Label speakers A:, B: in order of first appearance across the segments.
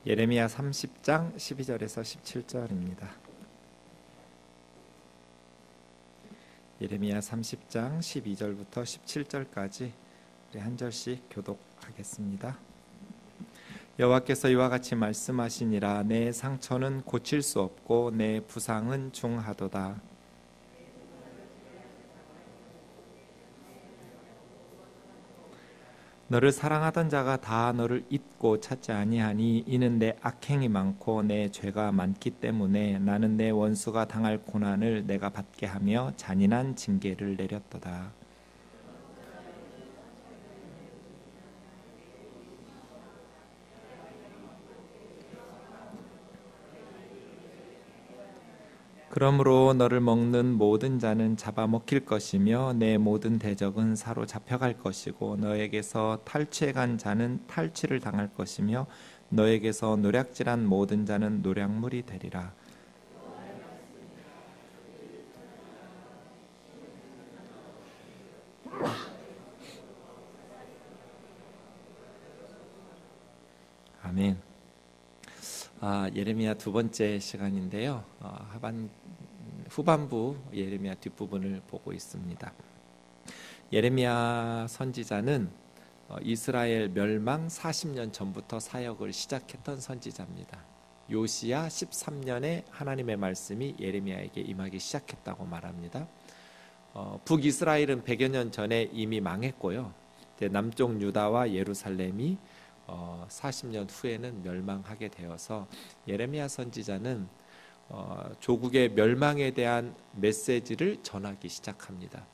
A: 예레미야 30장 12절에서 17절입니다. 예레미야 30장 12절부터 17절까지 한 절씩 교독하겠습니다. 여호와께서 이와 같이 말씀하시니라. 내 상처는 고칠 수 없고 내 부상은 중하도다. 너를 사랑하던 자가 다 너를 잊고 찾지 아니하니 이는 내 악행이 많고 내 죄가 많기 때문에 나는 내 원수가 당할 고난을 내가 받게 하며 잔인한 징계를 내렸도다. 그러므로 너를 먹는 모든 자는 잡아먹힐 것이며 내 모든 대적은 사로잡혀갈 것이고 너에게서 탈취해간 자는 탈취를 당할 것이며 너에게서 노략질한 모든 자는 노략물이 되리라. 아멘. 예레미야 두 번째 시간인데요. 후반부 예레미야 뒷부분을 보고 있습니다. 예레미야 선지자는 이스라엘 멸망 40년 전부터 사역을 시작했던 선지자입니다. 요시야 13년에 하나님의 말씀이 예레미야에게 임하기 시작했다고 말합니다. 북이스라엘은 100여 년 전에 이미 망했고요. 남쪽 유다와 예루살렘이 40년 후에는 멸망하게 되어서 예레미야 선지자는 조국의 멸망에 대한 메시지를 전하기 시작합니다.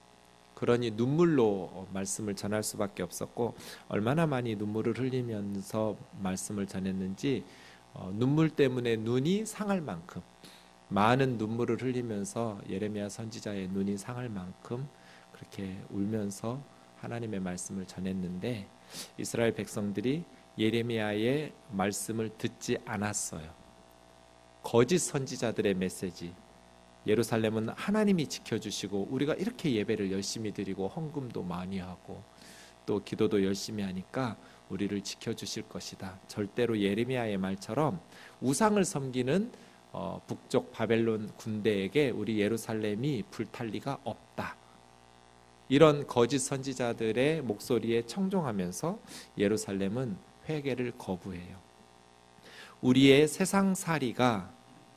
A: 그러니 눈물로 말씀을 전할 수밖에 없었고 얼마나 많이 눈물을 흘리면서 말씀을 전했는지 눈물 때문에 눈이 상할 만큼 많은 눈물을 흘리면서 예레미야 선지자의 눈이 상할 만큼 그렇게 울면서 하나님의 말씀을 전했는데 이스라엘 백성들이 예레미야의 말씀을 듣지 않았어요. 거짓 선지자들의 메시지, 예루살렘은 하나님이 지켜주시고 우리가 이렇게 예배를 열심히 드리고 헌금도 많이 하고 또 기도도 열심히 하니까 우리를 지켜주실 것이다. 절대로 예레미야의 말처럼 우상을 섬기는 북쪽 바벨론 군대에게 우리 예루살렘이 불탈 리가 없다. 이런 거짓 선지자들의 목소리에 청종하면서 예루살렘은 회개를 거부해요. 우리의 세상살이가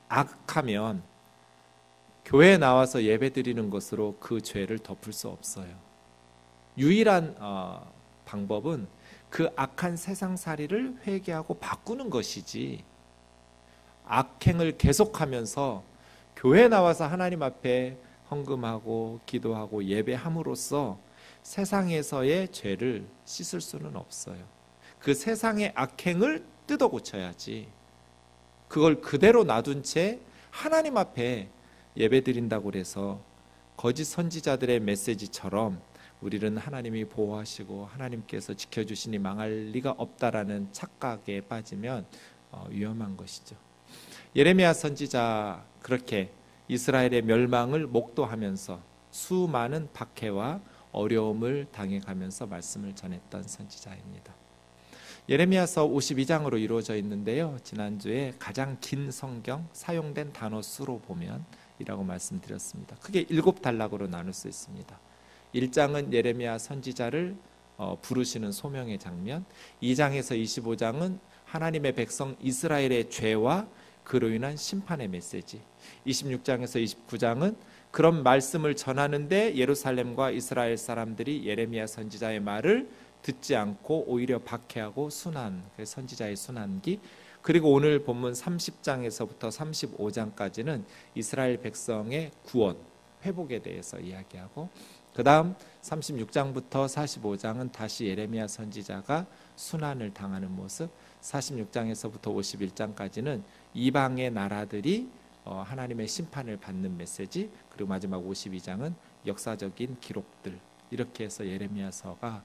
A: 악하면 교회에 나와서 예배드리는 것으로 그 죄를 덮을 수 없어요. 유일한 방법은 그 악한 세상살이를 회개하고 바꾸는 것이지 악행을 계속하면서 교회에 나와서 하나님 앞에 헌금하고 기도하고 예배함으로써 세상에서의 죄를 씻을 수는 없어요. 그 세상의 악행을 뜯어 고쳐야지 그걸 그대로 놔둔 채 하나님 앞에 예배드린다고 해서 거짓 선지자들의 메시지처럼 우리는 하나님이 보호하시고 하나님께서 지켜주시니 망할 리가 없다라는 착각에 빠지면 위험한 것이죠. 예레미야 선지자 그렇게 이스라엘의 멸망을 목도하면서 수많은 박해와 어려움을 당해가면서 말씀을 전했던 선지자입니다. 예레미야서 52장으로 이루어져 있는데요. 지난주에 가장 긴 성경 사용된 단어 수로 보면 이라고 말씀드렸습니다. 크게 7단락으로 나눌 수 있습니다. 1장은 예레미야 선지자를 부르시는 소명의 장면, 2장에서 25장은 하나님의 백성 이스라엘의 죄와 그로 인한 심판의 메시지, 26장에서 29장은 그런 말씀을 전하는데 예루살렘과 이스라엘 사람들이 예레미야 선지자의 말을 듣지 않고 오히려 박해하고 순환, 선지자의 순환기, 그리고 오늘 본문 30장에서부터 35장까지는 이스라엘 백성의 구원, 회복에 대해서 이야기하고 그 다음 36장부터 45장은 다시 예레미야 선지자가 순환을 당하는 모습, 46장에서부터 51장까지는 이방의 나라들이 하나님의 심판을 받는 메시지, 그리고 마지막 52장은 역사적인 기록들, 이렇게 해서 예레미야서가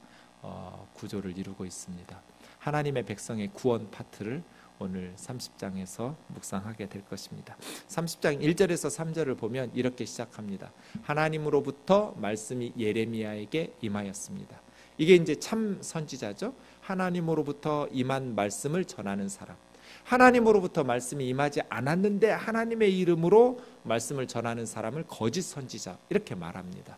A: 구조를 이루고 있습니다. 하나님의 백성의 구원 파트를 오늘 30장에서 묵상하게 될 것입니다. 30장 1절에서 3절을 보면 이렇게 시작합니다. 하나님으로부터 말씀이 예레미야에게 임하였습니다. 이게 이제 참 선지자죠. 하나님으로부터 임한 말씀을 전하는 사람. 하나님으로부터 말씀이 임하지 않았는데 하나님의 이름으로 말씀을 전하는 사람을 거짓 선지자 이렇게 말합니다.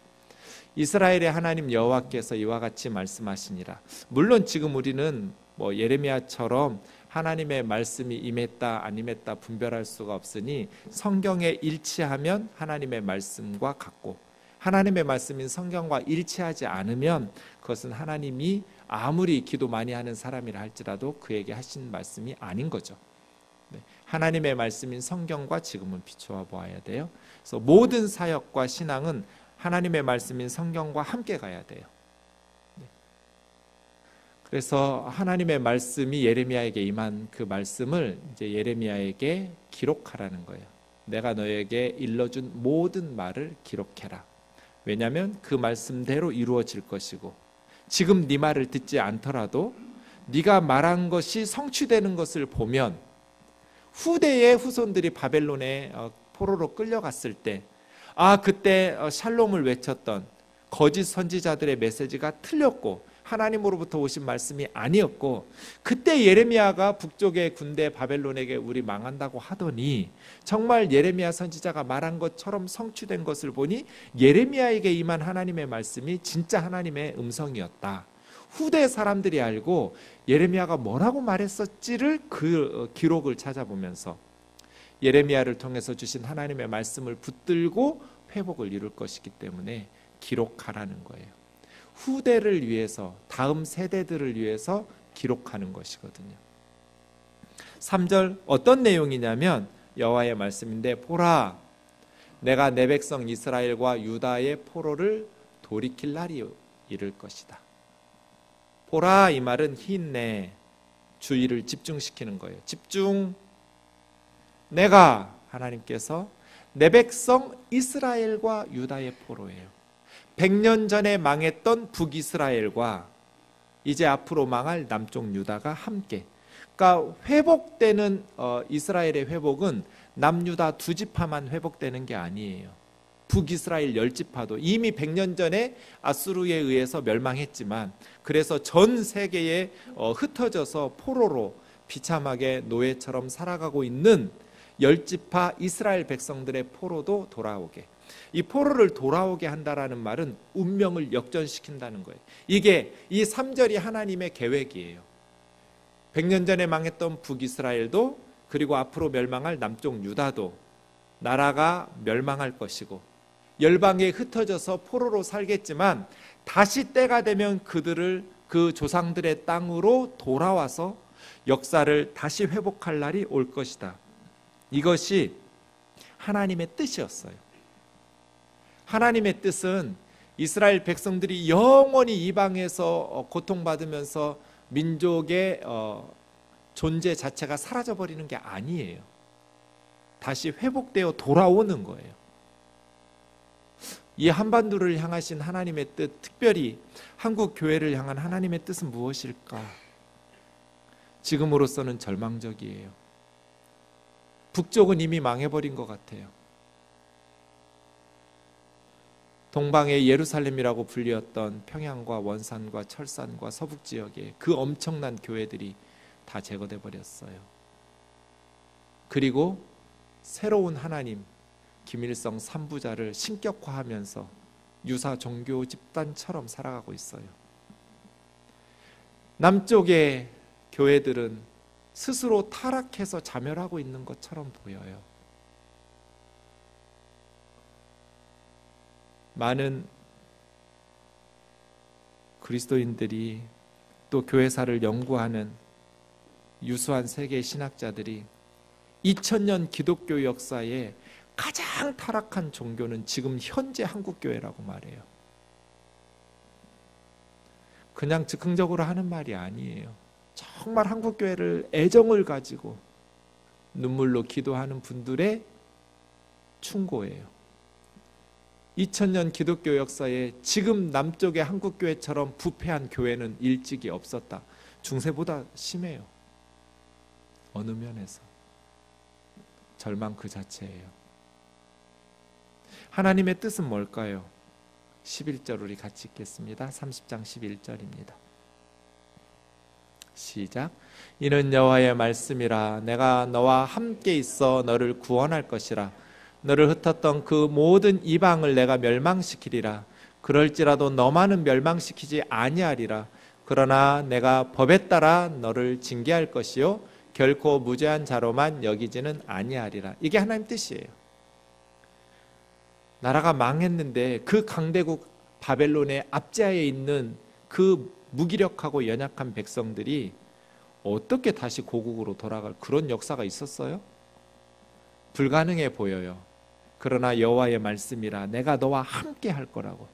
A: 이스라엘의 하나님 여호와께서 이와 같이 말씀하시니라. 물론 지금 우리는 예레미야처럼 하나님의 말씀이 임했다 안 임했다 분별할 수가 없으니 성경에 일치하면 하나님의 말씀과 같고 하나님의 말씀인 성경과 일치하지 않으면 그것은 하나님이 아무리 기도 많이 하는 사람이라 할지라도 그에게 하신 말씀이 아닌 거죠. 하나님의 말씀인 성경과 지금은 비추어 보아야 돼요. 그래서 모든 사역과 신앙은 하나님의 말씀인 성경과 함께 가야 돼요. 그래서 하나님의 말씀이 예레미야에게 임한 그 말씀을 이제 예레미야에게 기록하라는 거예요. 내가 너에게 일러준 모든 말을 기록해라. 왜냐하면 그 말씀대로 이루어질 것이고 지금 네 말을 듣지 않더라도 네가 말한 것이 성취되는 것을 보면 후대의 후손들이 바벨론에 포로로 끌려갔을 때 그때 샬롬을 외쳤던 거짓 선지자들의 메시지가 틀렸고 하나님으로부터 오신 말씀이 아니었고 그때 예레미야가 북쪽의 군대 바벨론에게 우리 망한다고 하더니 정말 예레미야 선지자가 말한 것처럼 성취된 것을 보니 예레미야에게 임한 하나님의 말씀이 진짜 하나님의 음성이었다. 후대 사람들이 알고 예레미야가 뭐라고 말했었지를 그 기록을 찾아보면서 예레미야를 통해서 주신 하나님의 말씀을 붙들고 회복을 이룰 것이기 때문에 기록하라는 거예요. 후대를 위해서 다음 세대들을 위해서 기록하는 것이거든요. 3절 어떤 내용이냐면 여호와의 말씀인데 보라 내가 내 백성 이스라엘과 유다의 포로를 돌이킬 날이 이를 것이다. 보라 이 말은 힘내 주의를 집중시키는 거예요. 집중. 내가 하나님께서 내 백성 이스라엘과 유다의 포로예요. 100년 전에 망했던 북이스라엘과 이제 앞으로 망할 남쪽 유다가 함께 그러니까 회복되는 이스라엘의 회복은 남유다 두 지파만 회복되는 게 아니에요. 북이스라엘 10지파도 이미 100년 전에 아수르에 의해서 멸망했지만 그래서 전 세계에 흩어져서 포로로 비참하게 노예처럼 살아가고 있는 10지파 이스라엘 백성들의 포로도 돌아오게 이 포로를 돌아오게 한다라는 말은 운명을 역전시킨다는 거예요. 이게 이 3절이 하나님의 계획이에요. 100년 전에 망했던 북이스라엘도 그리고 앞으로 멸망할 남쪽 유다도 나라가 멸망할 것이고 열방에 흩어져서 포로로 살겠지만 다시 때가 되면 그들을 그 조상들의 땅으로 돌아와서 역사를 다시 회복할 날이 올 것이다. 이것이 하나님의 뜻이었어요. 하나님의 뜻은 이스라엘 백성들이 영원히 이방에서 고통받으면서 민족의 존재 자체가 사라져버리는 게 아니에요. 다시 회복되어 돌아오는 거예요. 이 한반도를 향하신 하나님의 뜻, 특별히 한국 교회를 향한 하나님의 뜻은 무엇일까? 지금으로서는 절망적이에요. 북쪽은 이미 망해버린 것 같아요. 동방의 예루살렘이라고 불리었던 평양과 원산과 철산과 서북 지역에 그 엄청난 교회들이 다 제거돼 버렸어요. 그리고 새로운 하나님 김일성 3부자를 신격화하면서 유사 종교 집단처럼 살아가고 있어요. 남쪽의 교회들은 스스로 타락해서 자멸하고 있는 것처럼 보여요. 많은 그리스도인들이 또 교회사를 연구하는 유수한 세계 신학자들이 2000년 기독교 역사에 가장 타락한 종교는 지금 현재 한국교회라고 말해요. 그냥 즉흥적으로 하는 말이 아니에요. 정말 한국교회를 애정을 가지고 눈물로 기도하는 분들의 충고예요. 2000년 기독교 역사에 지금 남쪽의 한국교회처럼 부패한 교회는 일찍이 없었다. 중세보다 심해요. 어느 면에서. 절망 그 자체예요. 하나님의 뜻은 뭘까요? 11절 우리 같이 읽겠습니다. 30장 11절입니다. 시작. 이는 여호와의 말씀이라. 내가 너와 함께 있어 너를 구원할 것이라. 너를 흩었던 그 모든 이방을 내가 멸망시키리라. 그럴지라도 너만은 멸망시키지 아니하리라. 그러나 내가 법에 따라 너를 징계할 것이요 결코 무죄한 자로만 여기지는 아니하리라. 이게 하나님 뜻이에요. 나라가 망했는데 그 강대국 바벨론의 압제하에 있는 그 무기력하고 연약한 백성들이 어떻게 다시 고국으로 돌아갈 그런 역사가 있었어요? 불가능해 보여요. 그러나 여호와의 말씀이라. 내가 너와 함께 할 거라고.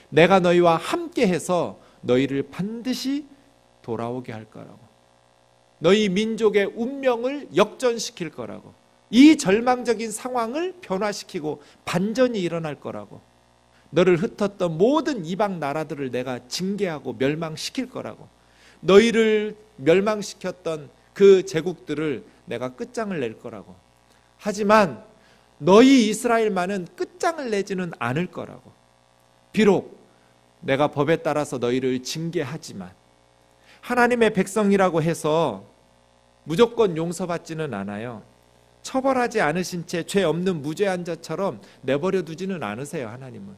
A: 내가 너희와 함께 해서 너희를 반드시 돌아오게 할 거라고. 너희 민족의 운명을 역전시킬 거라고. 이 절망적인 상황을 변화시키고 반전이 일어날 거라고. 너를 흩었던 모든 이방 나라들을 내가 징계하고 멸망시킬 거라고. 너희를 멸망시켰던 그 제국들을 내가 끝장을 낼 거라고. 하지만 너희 이스라엘만은 끝장을 내지는 않을 거라고. 비록 내가 법에 따라서 너희를 징계하지만 하나님의 백성이라고 해서 무조건 용서받지는 않아요. 처벌하지 않으신 채 죄 없는 무죄한 자처럼 내버려 두지는 않으세요. 하나님은.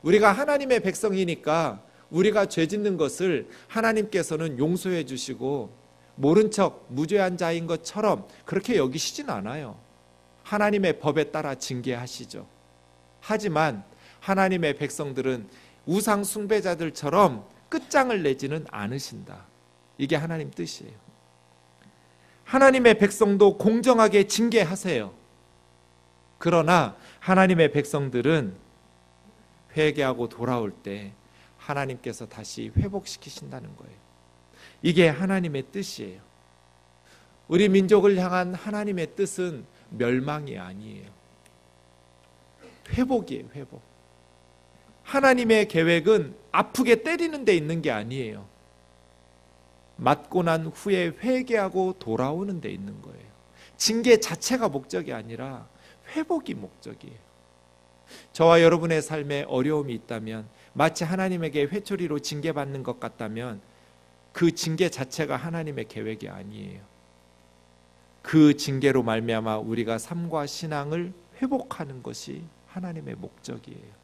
A: 우리가 하나님의 백성이니까 우리가 죄 짓는 것을 하나님께서는 용서해 주시고 모른 척 무죄한 자인 것처럼 그렇게 여기시진 않아요. 하나님의 법에 따라 징계하시죠. 하지만 하나님의 백성들은 우상 숭배자들처럼 끝장을 내지는 않으신다. 이게 하나님 뜻이에요. 하나님의 백성도 공정하게 징계하세요. 그러나 하나님의 백성들은 회개하고 돌아올 때 하나님께서 다시 회복시키신다는 거예요. 이게 하나님의 뜻이에요. 우리 민족을 향한 하나님의 뜻은 멸망이 아니에요. 회복이에요. 회복. 하나님의 계획은 아프게 때리는 데 있는 게 아니에요. 맞고 난 후에 회개하고 돌아오는 데 있는 거예요. 징계 자체가 목적이 아니라 회복이 목적이에요. 저와 여러분의 삶에 어려움이 있다면, 마치 하나님에게 회초리로 징계받는 것 같다면 그 징계 자체가 하나님의 계획이 아니에요. 그 징계로 말미암아 우리가 삶과 신앙을 회복하는 것이 하나님의 목적이에요.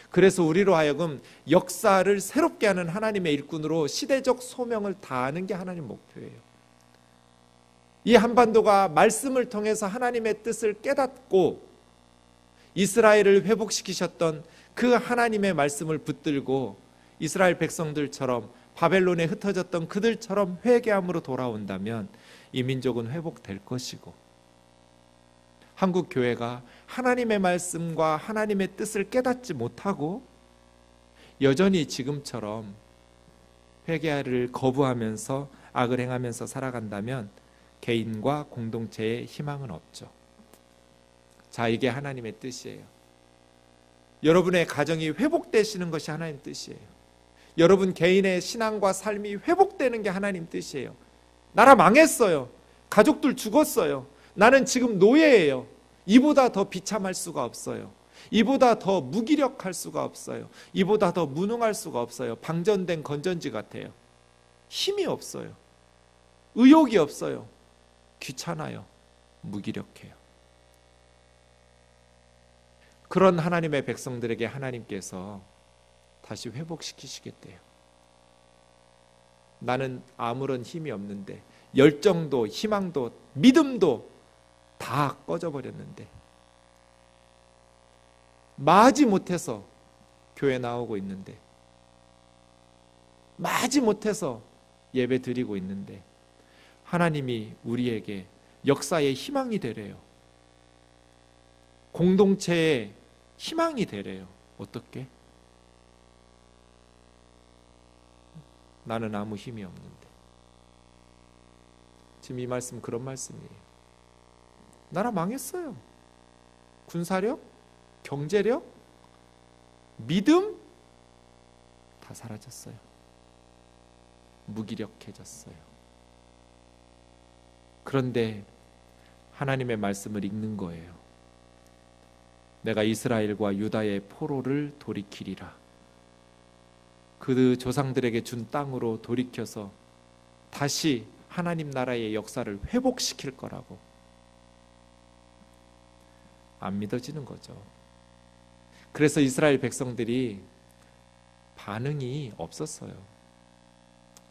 A: 그래서 우리로 하여금 역사를 새롭게 하는 하나님의 일꾼으로 시대적 소명을 다하는 게 하나님 목표예요. 이 한반도가 말씀을 통해서 하나님의 뜻을 깨닫고 이스라엘을 회복시키셨던 그 하나님의 말씀을 붙들고 이스라엘 백성들처럼 바벨론에 흩어졌던 그들처럼 회개함으로 돌아온다면 이 민족은 회복될 것이고, 한국 교회가 하나님의 말씀과 하나님의 뜻을 깨닫지 못하고 여전히 지금처럼 회개를 거부하면서 악을 행하면서 살아간다면 개인과 공동체의 희망은 없죠. 자, 이게 하나님의 뜻이에요. 여러분의 가정이 회복되시는 것이 하나님 뜻이에요. 여러분 개인의 신앙과 삶이 회복되는 게 하나님 뜻이에요. 나라 망했어요. 가족들 죽었어요. 나는 지금 노예예요. 이보다 더 비참할 수가 없어요. 이보다 더 무기력할 수가 없어요. 이보다 더 무능할 수가 없어요. 방전된 건전지 같아요. 힘이 없어요. 의욕이 없어요. 귀찮아요. 무기력해요. 그런 하나님의 백성들에게 하나님께서 다시 회복시키시겠대요. 나는 아무런 힘이 없는데, 열정도 희망도 믿음도 다 꺼져버렸는데, 마지 못해서 교회 나오고 있는데, 마지 못해서 예배 드리고 있는데 하나님이 우리에게 역사의 희망이 되래요. 공동체의 희망이 되래요. 어떻게? 나는 아무 힘이 없는데. 지금 이 말씀 그런 말씀이에요. 나라 망했어요. 군사력, 경제력, 믿음 다 사라졌어요. 무기력해졌어요. 그런데 하나님의 말씀을 읽는 거예요. 내가 이스라엘과 유다의 포로를 돌이키리라. 그 조상들에게 준 땅으로 돌이켜서 다시 하나님 나라의 역사를 회복시킬 거라고. 안 믿어지는 거죠. 그래서 이스라엘 백성들이 반응이 없었어요.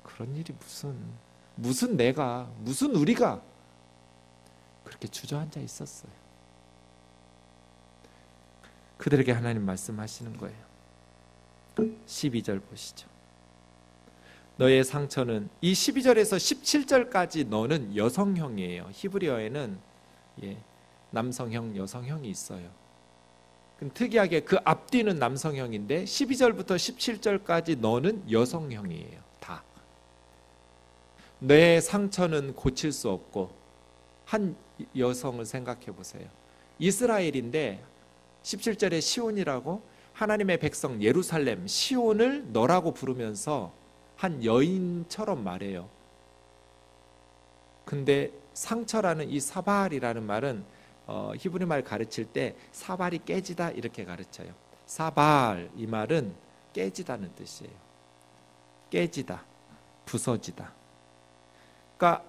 A: 그런 일이 무슨 내가, 무슨 우리가 그렇게 주저앉아 있었어요. 그들에게 하나님 말씀하시는 거예요. 12절 보시죠. 너의 상처는, 이 12절에서 17절까지 너는 여성형이에요. 히브리어에는 남성형, 여성형이 있어요. 특이하게 그 앞뒤는 남성형인데 12절부터 17절까지 너는 여성형이에요. 다. 내 상처는 고칠 수 없고, 한 여성을 생각해 보세요. 이스라엘인데 17절에 시온이라고, 하나님의 백성 예루살렘, 시온을 너라고 부르면서 한 여인처럼 말해요. 근데 상처라는 이 사발이라는 말은 히브리 말 가르칠 때 사발이 깨지다 이렇게 가르쳐요. 사발, 이 말은 깨지다는 뜻이에요. 깨지다, 부서지다. 그러니까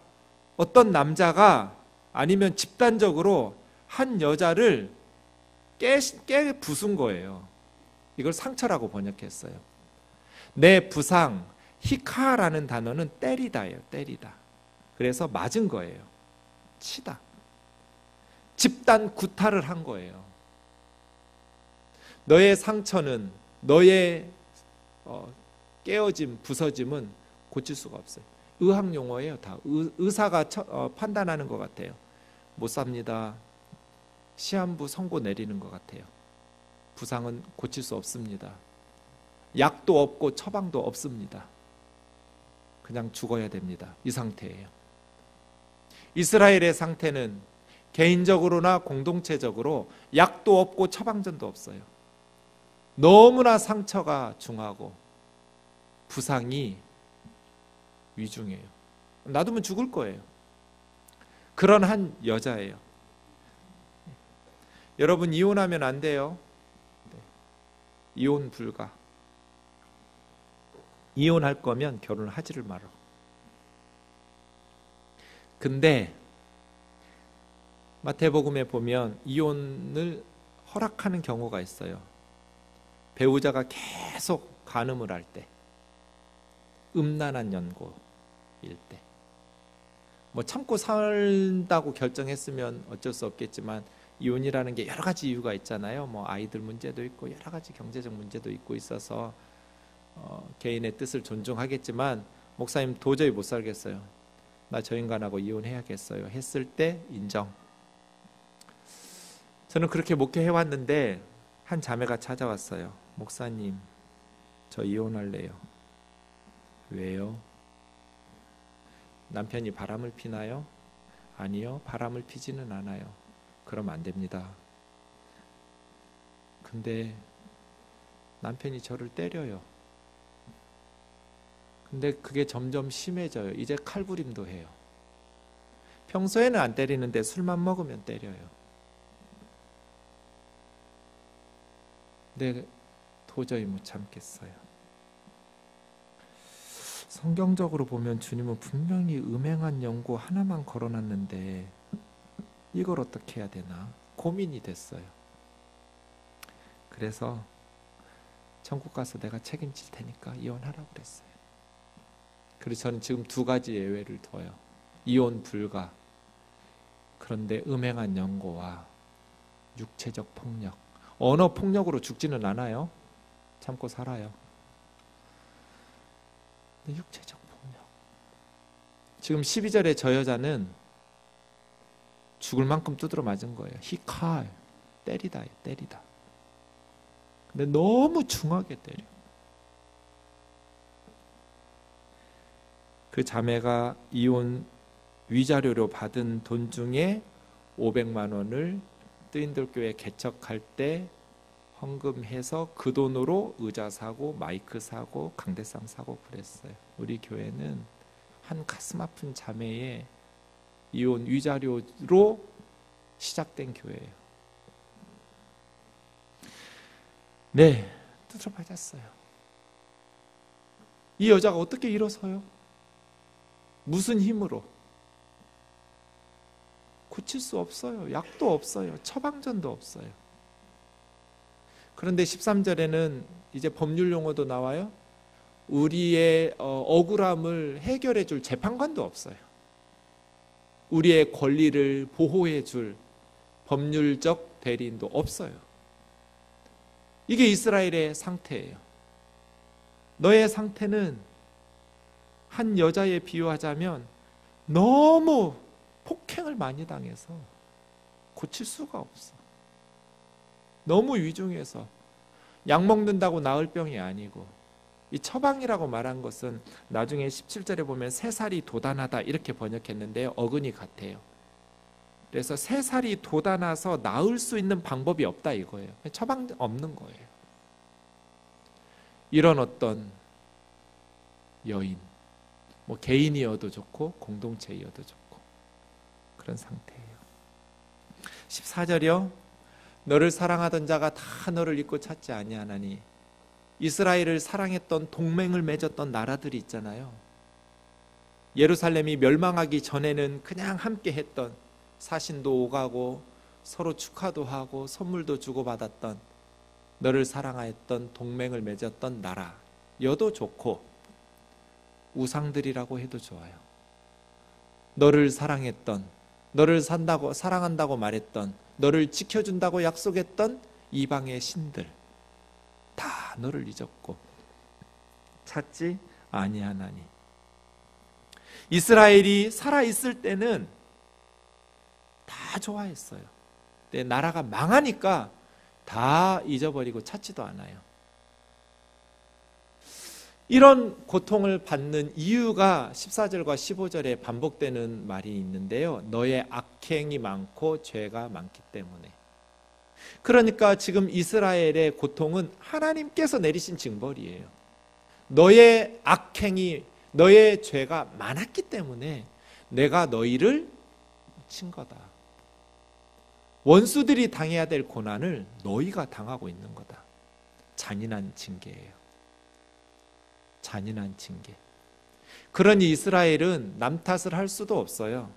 A: 어떤 남자가, 아니면 집단적으로 한 여자를 깨 부순 거예요. 이걸 상처라고 번역했어요. 내 부상, 히카라는 단어는 때리다예요. 때리다. 그래서 맞은 거예요. 치다. 집단 구타를 한 거예요. 너의 상처는, 너의 깨어짐, 부서짐은 고칠 수가 없어요. 의학 용어예요. 다 의사가 판단하는 것 같아요. 못 삽니다. 시한부 선고 내리는 것 같아요. 부상은 고칠 수 없습니다. 약도 없고 처방도 없습니다. 그냥 죽어야 됩니다. 이 상태예요. 이스라엘의 상태는 개인적으로나 공동체적으로 약도 없고 처방전도 없어요. 너무나 상처가 중하고 부상이 위중해요. 놔두면 죽을 거예요. 그런 한 여자예요. 여러분, 이혼하면 안 돼요. 이혼 불가. 이혼할 거면 결혼을 하지를 말어. 근데 마태복음에 보면 이혼을 허락하는 경우가 있어요. 배우자가 계속 간음을 할 때, 음란한 연고일 때, 뭐 참고 살다고 결정했으면 어쩔 수 없겠지만 이혼이라는 게 여러 가지 이유가 있잖아요. 뭐 아이들 문제도 있고 여러 가지 경제적 문제도 있고 있어서 개인의 뜻을 존중하겠지만, 목사님 도저히 못 살겠어요. 나 저 인간하고 이혼해야겠어요. 했을 때 인정. 저는 그렇게 목회해왔는데 한 자매가 찾아왔어요. 목사님, 저 이혼할래요. 왜요? 남편이 바람을 피나요? 아니요, 바람을 피지는 않아요. 그럼 안 됩니다. 근데 남편이 저를 때려요. 근데 그게 점점 심해져요. 이제 칼부림도 해요. 평소에는 안 때리는데 술만 먹으면 때려요. 근데 도저히 못 참겠어요. 성경적으로 보면 주님은 분명히 음행한 연고 하나만 걸어놨는데 이걸 어떻게 해야 되나 고민이 됐어요. 그래서 천국 가서 내가 책임질 테니까 이혼하라고 그랬어요. 그래서 저는 지금 두 가지 예외를 둬요. 이혼 불가. 그런데 음행한 연고와 육체적 폭력. 언어 폭력으로 죽지는 않아요. 참고 살아요. 근데 육체적 폭력. 지금 12절에 저 여자는 죽을 만큼 두드러 맞은 거예요. 히칼. 때리다. 근데 너무 중하게 때려. 그 자매가 이혼 위자료로 받은 돈 중에 500만 원을 뜨인들교회 개척할 때 헌금해서 그 돈으로 의자 사고 마이크 사고 강대상 사고 그랬어요. 우리 교회는 한 가슴 아픈 자매의 이혼 위자료로 시작된 교회예요. 네, 두드러 맞았어요. 이 여자가 어떻게 일어서요? 무슨 힘으로? 고칠 수 없어요. 약도 없어요. 처방전도 없어요. 그런데 13절에는 이제 법률 용어도 나와요. 우리의 억울함을 해결해 줄 재판관도 없어요. 우리의 권리를 보호해 줄 법률적 대리인도 없어요. 이게 이스라엘의 상태예요. 너의 상태는 한 여자에 비유하자면 너무 폭행을 많이 당해서 고칠 수가 없어. 너무 위중해서 약 먹는다고 나을 병이 아니고, 이 처방이라고 말한 것은 나중에 17절에 보면 새살이 도단하다 이렇게 번역했는데요, 어근이 같아요. 그래서 새살이 돋아나서 나을 수 있는 방법이 없다 이거예요. 처방 없는 거예요. 이런 어떤 여인, 뭐 개인이어도 좋고 공동체이어도 좋고 그런 상태예요. 14절이요. 너를 사랑하던 자가 다 너를 잊고 찾지 아니하나니. 이스라엘을 사랑했던 동맹을 맺었던 나라들이 있잖아요. 예루살렘이 멸망하기 전에는 그냥 함께 했던, 사신도 오가고 서로 축하도 하고 선물도 주고받았던, 너를 사랑하였던 동맹을 맺었던 나라 여도 좋고, 우상들이라고 해도 좋아요. 너를 사랑했던, 너를 사랑한다고 말했던, 너를 지켜준다고 약속했던 이방의 신들 다 너를 잊었고 찾지 아니하나니. 이스라엘이 살아있을 때는 다 좋아했어요. 근데 나라가 망하니까 다 잊어버리고 찾지도 않아요. 이런 고통을 받는 이유가 14절과 15절에 반복되는 말이 있는데요. 너의 악행이 많고 죄가 많기 때문에. 그러니까 지금 이스라엘의 고통은 하나님께서 내리신 징벌이에요. 너의 악행이, 너의 죄가 많았기 때문에 내가 너희를 친 거다. 원수들이 당해야 될 고난을 너희가 당하고 있는 거다. 잔인한 징계예요. 잔인한 징계. 그러니 이스라엘은 남 탓을 할 수도 없어요.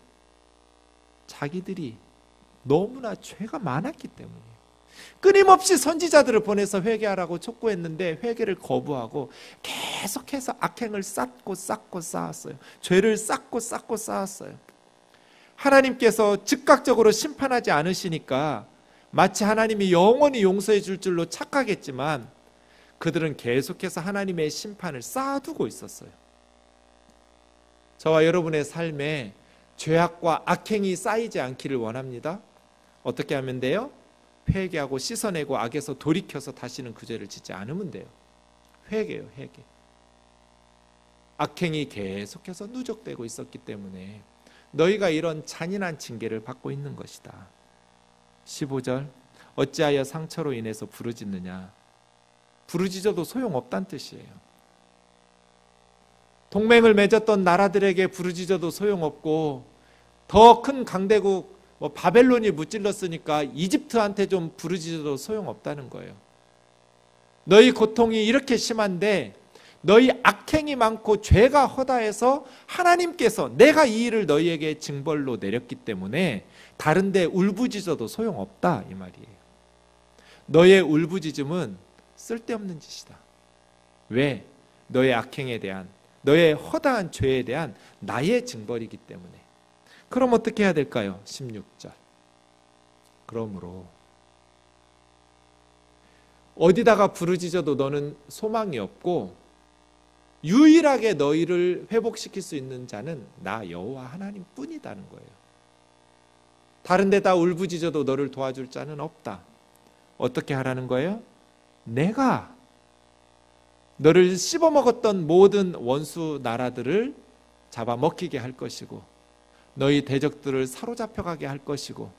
A: 자기들이 너무나 죄가 많았기 때문이에요. 끊임없이 선지자들을 보내서 회개하라고 촉구했는데 회개를 거부하고 계속해서 악행을 쌓고 쌓았어요. 죄를 쌓고 쌓았어요. 하나님께서 즉각적으로 심판하지 않으시니까 마치 하나님이 영원히 용서해 줄 줄로 착각했지만 그들은 계속해서 하나님의 심판을 쌓아두고 있었어요. 저와 여러분의 삶에 죄악과 악행이 쌓이지 않기를 원합니다. 어떻게 하면 돼요? 회개하고 씻어내고 악에서 돌이켜서 다시는 그 죄를 짓지 않으면 돼요. 회개요, 회개. 악행이 계속해서 누적되고 있었기 때문에 너희가 이런 잔인한 징계를 받고 있는 것이다. 15절, 어찌하여 상처로 인해서 부르짖느냐. 부르짖어도 소용없다는 뜻이에요. 동맹을 맺었던 나라들에게 부르짖어도 소용없고, 더 큰 강대국 바벨론이 무찔렀으니까 이집트한테 좀 부르짖어도 소용없다는 거예요. 너희 고통이 이렇게 심한데 너희 악행이 많고 죄가 허다해서 하나님께서 내가 이 일을 너희에게 징벌로 내렸기 때문에 다른 데 울부짖어도 소용없다 이 말이에요. 너의 울부짖음은 쓸데없는 짓이다. 왜? 너의 악행에 대한, 너의 허다한 죄에 대한 나의 징벌이기 때문에. 그럼 어떻게 해야 될까요? 16절. 그러므로 어디다가 부르짖어도 너는 소망이 없고 유일하게 너희를 회복시킬 수 있는 자는 나 여호와 하나님 뿐이다는 거예요. 다른 데다 울부짖어도 너를 도와줄 자는 없다. 어떻게 하라는 거예요? 내가 너를 씹어먹었던 모든 원수 나라들을 잡아먹히게 할 것이고 너희 대적들을 사로잡혀가게 할 것이고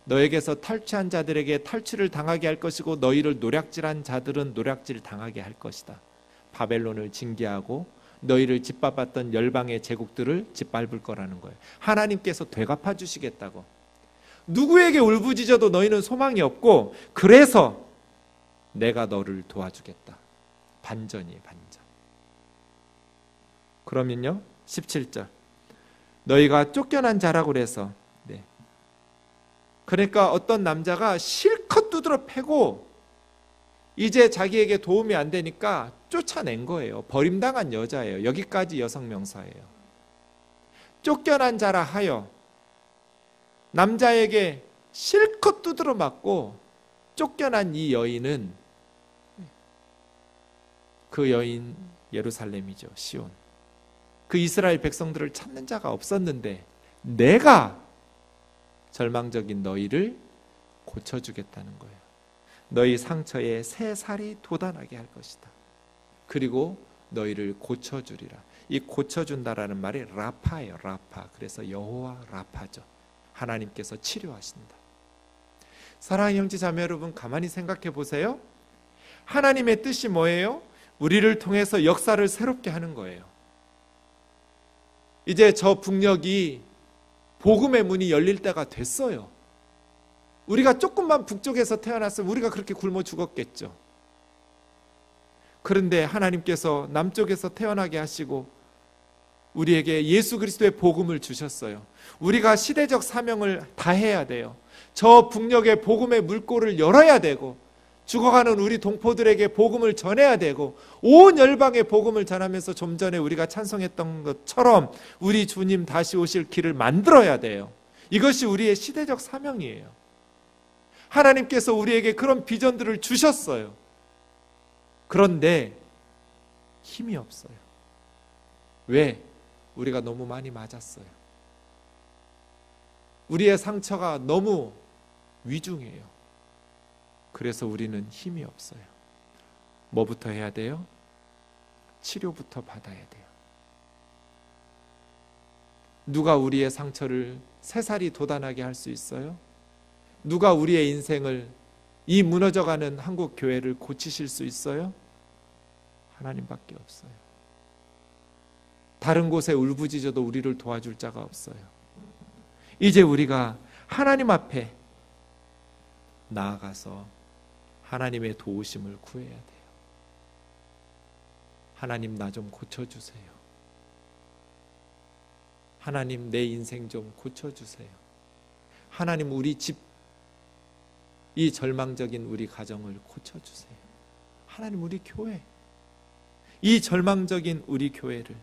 A: 너에게서 탈취한 자들에게 탈취를 당하게 할 것이고 너희를 노략질한 자들은 노략질 당하게 할 것이다. 바벨론을 징계하고 너희를 짓밟았던 열방의 제국들을 짓밟을 거라는 거예요. 하나님께서 되갚아 주시겠다고. 누구에게 울부짖어도 너희는 소망이 없고 그래서 내가 너를 도와주겠다. 반전이에요, 반전. 그러면요 17절 너희가 쫓겨난 자라고 그래서. 네. 그러니까 어떤 남자가 실컷 두드러 패고 이제 자기에게 도움이 안 되니까 쫓아낸 거예요. 버림당한 여자예요. 여기까지 여성 명사예요. 쫓겨난 자라 하여 남자에게 실컷 두드러 맞고 쫓겨난 이 여인은, 그 여인 예루살렘이죠. 시온. 그 이스라엘 백성들을 찾는 자가 없었는데 내가 절망적인 너희를 고쳐주겠다는 거예요. 너희 상처에 새 살이 돋아나게 할 것이다. 그리고 너희를 고쳐주리라. 이 고쳐준다라는 말이 라파예요. 라파. 그래서 여호와 라파죠. 하나님께서 치료하신다. 사랑하는 형제 자매 여러분, 가만히 생각해 보세요. 하나님의 뜻이 뭐예요? 우리를 통해서 역사를 새롭게 하는 거예요. 이제 저 북녘이 복음의 문이 열릴 때가 됐어요. 우리가 조금만 북쪽에서 태어났으면 우리가 그렇게 굶어 죽었겠죠. 그런데 하나님께서 남쪽에서 태어나게 하시고 우리에게 예수 그리스도의 복음을 주셨어요. 우리가 시대적 사명을 다해야 돼요. 저 북녘의 복음의 물꼬를 열어야 되고, 죽어가는 우리 동포들에게 복음을 전해야 되고, 온 열방에 복음을 전하면서 좀 전에 우리가 찬송했던 것처럼 우리 주님 다시 오실 길을 만들어야 돼요. 이것이 우리의 시대적 사명이에요. 하나님께서 우리에게 그런 비전들을 주셨어요. 그런데 힘이 없어요. 왜? 우리가 너무 많이 맞았어요. 우리의 상처가 너무 위중해요. 그래서 우리는 힘이 없어요. 뭐부터 해야 돼요? 치료부터 받아야 돼요. 누가 우리의 상처를 새살이 돋아나게 할 수 있어요? 누가 우리의 인생을, 이 무너져가는 한국 교회를 고치실 수 있어요? 하나님밖에 없어요. 다른 곳에 울부짖어도 우리를 도와줄 자가 없어요. 이제 우리가 하나님 앞에 나아가서 하나님의 도우심을 구해야 돼요. 하나님, 나 좀 고쳐주세요. 하나님, 내 인생 좀 고쳐주세요. 하나님, 우리 집, 이 절망적인 우리 가정을 고쳐주세요. 하나님, 우리 교회, 이 절망적인 우리 교회를,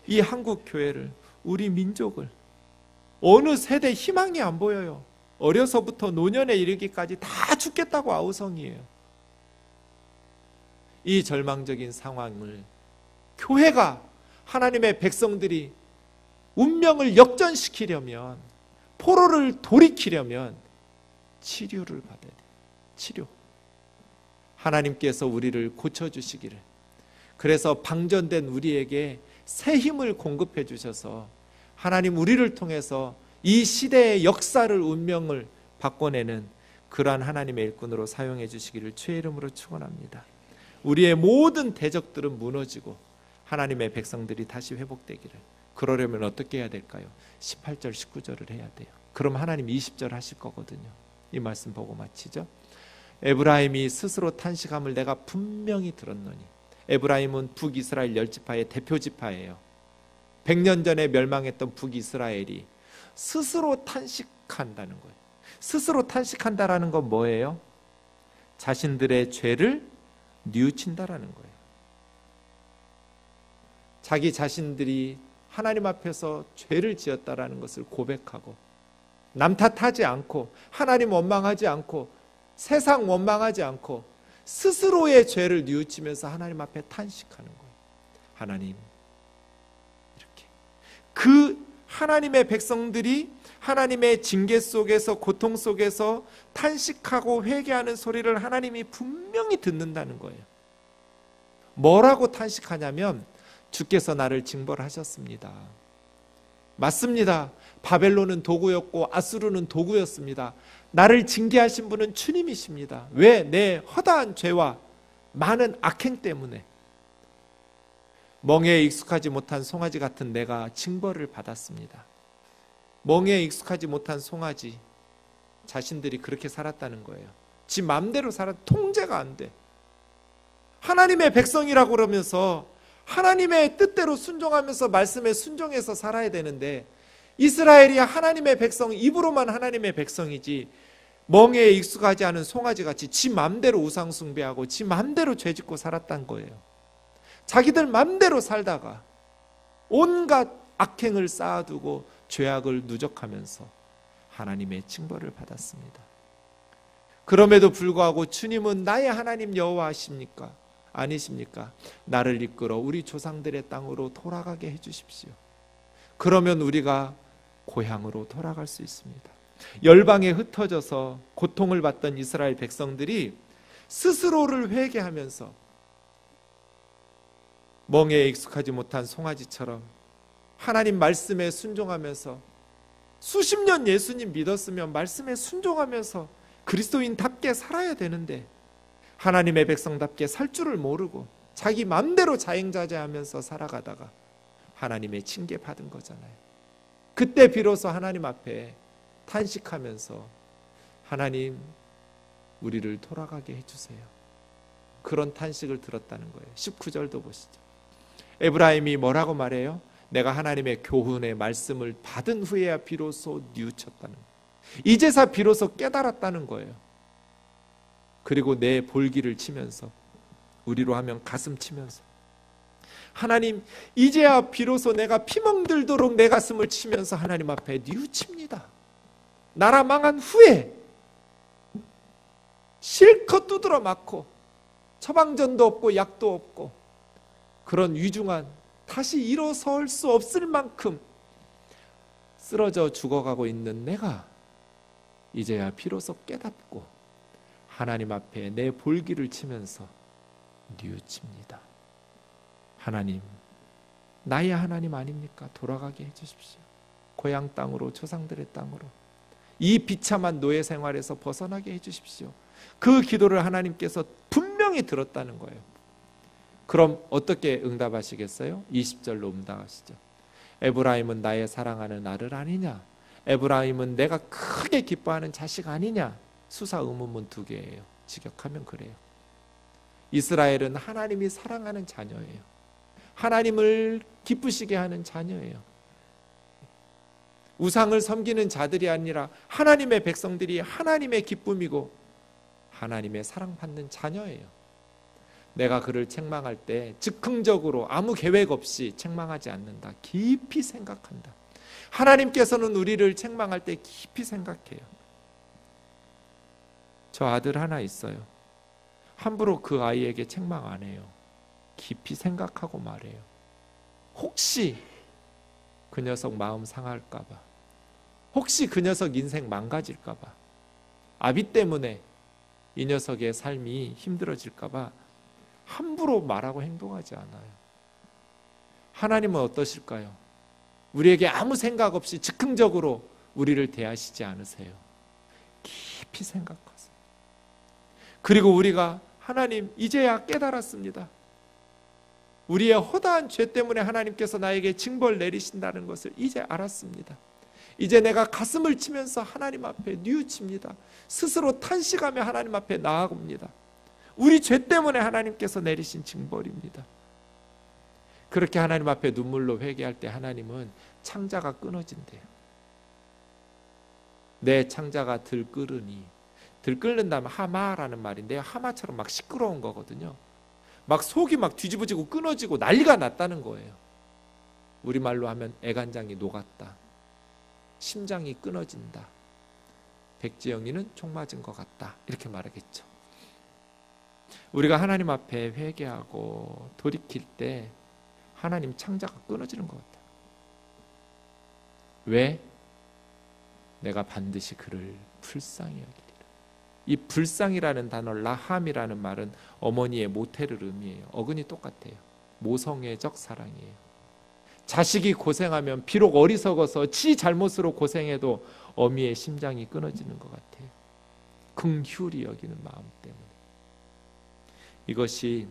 A: 이 한국 교회를, 우리 민족을, 어느 세대 희망이 안 보여요. 어려서부터 노년에 이르기까지 다 죽겠다고 아우성이에요. 이 절망적인 상황을 교회가, 하나님의 백성들이 운명을 역전시키려면, 포로를 돌이키려면 치료를 받아야 돼요. 치료. 하나님께서 우리를 고쳐주시기를, 그래서 방전된 우리에게 새 힘을 공급해 주셔서 하나님 우리를 통해서 이 시대의 역사를, 운명을 바꿔내는 그러한 하나님의 일꾼으로 사용해 주시기를 주의 이름으로 축원합니다. 우리의 모든 대적들은 무너지고 하나님의 백성들이 다시 회복되기를. 그러려면 어떻게 해야 될까요? 18절 19절을 해야 돼요. 그럼 하나님 20절 하실 거거든요. 이 말씀 보고 마치죠. 에브라임이 스스로 탄식함을 내가 분명히 들었노니. 에브라임은 북이스라엘 10지파의 대표 지파예요. 100년 전에 멸망했던 북이스라엘이 스스로 탄식한다는 거예요. 스스로 탄식한다라는 건 뭐예요? 자신들의 죄를 뉘우친다라는 거예요. 자기 자신들이 하나님 앞에서 죄를 지었다라는 것을 고백하고, 남 탓하지 않고, 하나님 원망하지 않고, 세상 원망하지 않고 스스로의 죄를 뉘우치면서 하나님 앞에 탄식하는 거예요. 하나님, 이렇게 그 하나님의 백성들이 하나님의 징계 속에서, 고통 속에서 탄식하고 회개하는 소리를 하나님이 분명히 듣는다는 거예요. 뭐라고 탄식하냐면, 주께서 나를 징벌하셨습니다. 맞습니다. 바벨론은 도구였고 아수르는 도구였습니다. 나를 징계하신 분은 주님이십니다. 왜? 내 허다한 죄와 많은 악행 때문에. 멍에에 익숙하지 못한 송아지 같은 내가 징벌을 받았습니다. 멍에에 익숙하지 못한 송아지, 자신들이 그렇게 살았다는 거예요. 지 마음대로 통제가 안 돼. 하나님의 백성이라고 그러면서 하나님의 뜻대로 순종하면서 말씀에 순종해서 살아야 되는데, 이스라엘이 하나님의 백성, 입으로만 하나님의 백성이지 멍에에 익숙하지 않은 송아지같이 지 맘대로 우상 숭배하고 지 맘대로 죄짓고 살았단 거예요. 자기들 맘대로 살다가 온갖 악행을 쌓아두고 죄악을 누적하면서 하나님의 징벌을 받았습니다. 그럼에도 불구하고 주님은 나의 하나님 여호와이십니까? 아니십니까? 나를 이끌어 우리 조상들의 땅으로 돌아가게 해주십시오. 그러면 우리가 고향으로 돌아갈 수 있습니다. 열방에 흩어져서 고통을 받던 이스라엘 백성들이 스스로를 회개하면서 멍에에 익숙하지 못한 송아지처럼 하나님 말씀에 순종하면서 수십 년 예수님 믿었으면 말씀에 순종하면서 그리스도인답게 살아야 되는데 하나님의 백성답게 살 줄을 모르고 자기 마음대로 자행자재하면서 살아가다가 하나님의 징계 받은 거잖아요. 그때 비로소 하나님 앞에 탄식하면서 하나님 우리를 돌아가게 해주세요. 그런 탄식을 들었다는 거예요. 19절도 보시죠. 에브라임이 뭐라고 말해요? 내가 하나님의 교훈의 말씀을 받은 후에야 비로소 뉘우쳤다는 거예요. 이제서 비로소 깨달았다는 거예요. 그리고 내 볼기를 치면서, 우리로 하면 가슴 치면서, 하나님 이제야 비로소 내가 피멍들도록 내 가슴을 치면서 하나님 앞에 뉘우칩니다. 나라 망한 후에 실컷 두드러 맞고 처방전도 없고 약도 없고 그런 위중한, 다시 일어설 수 없을 만큼 쓰러져 죽어가고 있는 내가 이제야 비로소 깨닫고 하나님 앞에 내 볼기를 치면서 뉘우칩니다. 하나님, 나의 하나님 아닙니까? 돌아가게 해주십시오. 고향 땅으로, 조상들의 땅으로, 이 비참한 노예 생활에서 벗어나게 해주십시오. 그 기도를 하나님께서 분명히 들었다는 거예요. 그럼 어떻게 응답하시겠어요? 20절로 응답하시죠. 에브라임은 나의 사랑하는 아들 아니냐? 에브라임은 내가 크게 기뻐하는 자식 아니냐? 수사 의문문 2개예요. 직역하면 그래요. 이스라엘은 하나님이 사랑하는 자녀예요. 하나님을 기쁘시게 하는 자녀예요. 우상을 섬기는 자들이 아니라 하나님의 백성들이 하나님의 기쁨이고 하나님의 사랑받는 자녀예요. 내가 그를 책망할 때 즉흥적으로 아무 계획 없이 책망하지 않는다. 깊이 생각한다. 하나님께서는 우리를 책망할 때 깊이 생각해요. 저 아들 하나 있어요. 함부로 그 아이에게 책망 안 해요. 깊이 생각하고 말해요. 혹시 그 녀석 마음 상할까 봐, 혹시 그 녀석 인생 망가질까 봐, 아비 때문에 이 녀석의 삶이 힘들어질까 봐 함부로 말하고 행동하지 않아요. 하나님은 어떠실까요? 우리에게 아무 생각 없이 즉흥적으로 우리를 대하시지 않으세요. 깊이 생각하세요. 그리고 우리가 하나님 이제야 깨달았습니다. 우리의 허다한 죄 때문에 하나님께서 나에게 징벌 내리신다는 것을 이제 알았습니다. 이제 내가 가슴을 치면서 하나님 앞에 뉘우칩니다. 스스로 탄식하며 하나님 앞에 나아갑니다. 우리 죄 때문에 하나님께서 내리신 징벌입니다. 그렇게 하나님 앞에 눈물로 회개할 때 하나님은 창자가 끊어진대요. 내 창자가 들끓으니, 들끓는다면 하마라는 말인데요, 하마처럼 막 시끄러운 거거든요. 막 속이 막 뒤집어지고 끊어지고 난리가 났다는 거예요. 우리말로 하면 애간장이 녹았다, 심장이 끊어진다, 백지영이는 총 맞은 것 같다, 이렇게 말하겠죠. 우리가 하나님 앞에 회개하고 돌이킬 때 하나님 창자가 끊어지는 것 같아요. 왜? 내가 반드시 그를 불쌍히 여기리라. 이 불쌍이라는 단어, 라함이라는 말은 어머니의 모태를 의미해요. 어근이 똑같아요. 모성애적 사랑이에요. 자식이 고생하면 비록 어리석어서 지 잘못으로 고생해도 어미의 심장이 끊어지는 것 같아요. 긍휼히 여기는 마음 때문에. 이것이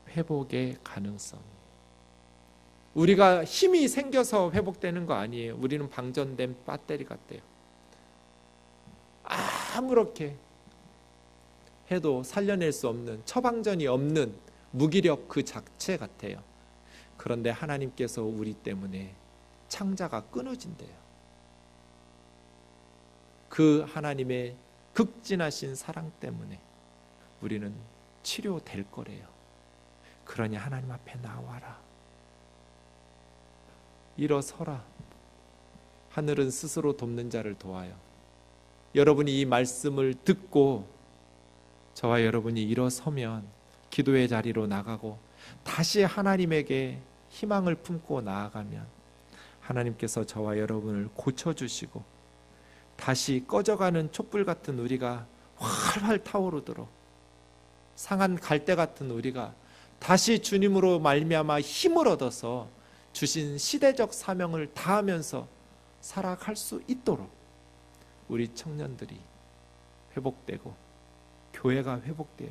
A: 회복의 가능성이에요. 우리가 힘이 생겨서 회복되는 거 아니에요. 우리는 방전된 배터리 같대요. 아무렇게 해도 살려낼 수 없는, 처방전이 없는 무기력 그 자체 같아요. 그런데 하나님께서 우리 때문에 창자가 끊어진대요. 그 하나님의 극진하신 사랑 때문에 우리는 치료될 거래요. 그러니 하나님 앞에 나와라. 일어서라. 하늘은 스스로 돕는 자를 도와요. 여러분이 이 말씀을 듣고 저와 여러분이 일어서면 기도의 자리로 나가고 다시 하나님에게 희망을 품고 나아가면 하나님께서 저와 여러분을 고쳐주시고 다시 꺼져가는 촛불 같은 우리가 활활 타오르도록 상한 갈대 같은 우리가 다시 주님으로 말미암아 힘을 얻어서 주신 시대적 사명을 다하면서 살아갈 수 있도록 우리 청년들이 회복되고 교회가 회복되어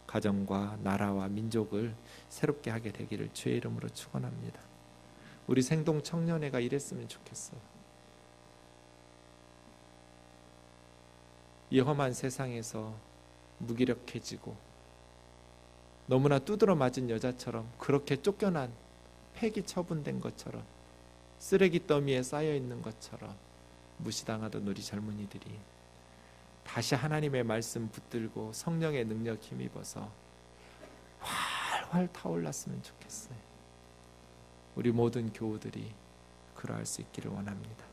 A: 가정과 나라와 민족을 새롭게 하게 되기를 주의 이름으로 축원합니다. 우리 생동 청년회가 이랬으면 좋겠어요. 이 험한 세상에서 무기력해지고 너무나 두드러 맞은 여자처럼 그렇게 쫓겨난 폐기 처분된 것처럼 쓰레기 더미에 쌓여 있는 것처럼 무시당하던 우리 젊은이들이 다시 하나님의 말씀 붙들고 성령의 능력 힘입어서 활활 타올랐으면 좋겠어요. 우리 모든 교우들이 그러할 수 있기를 원합니다.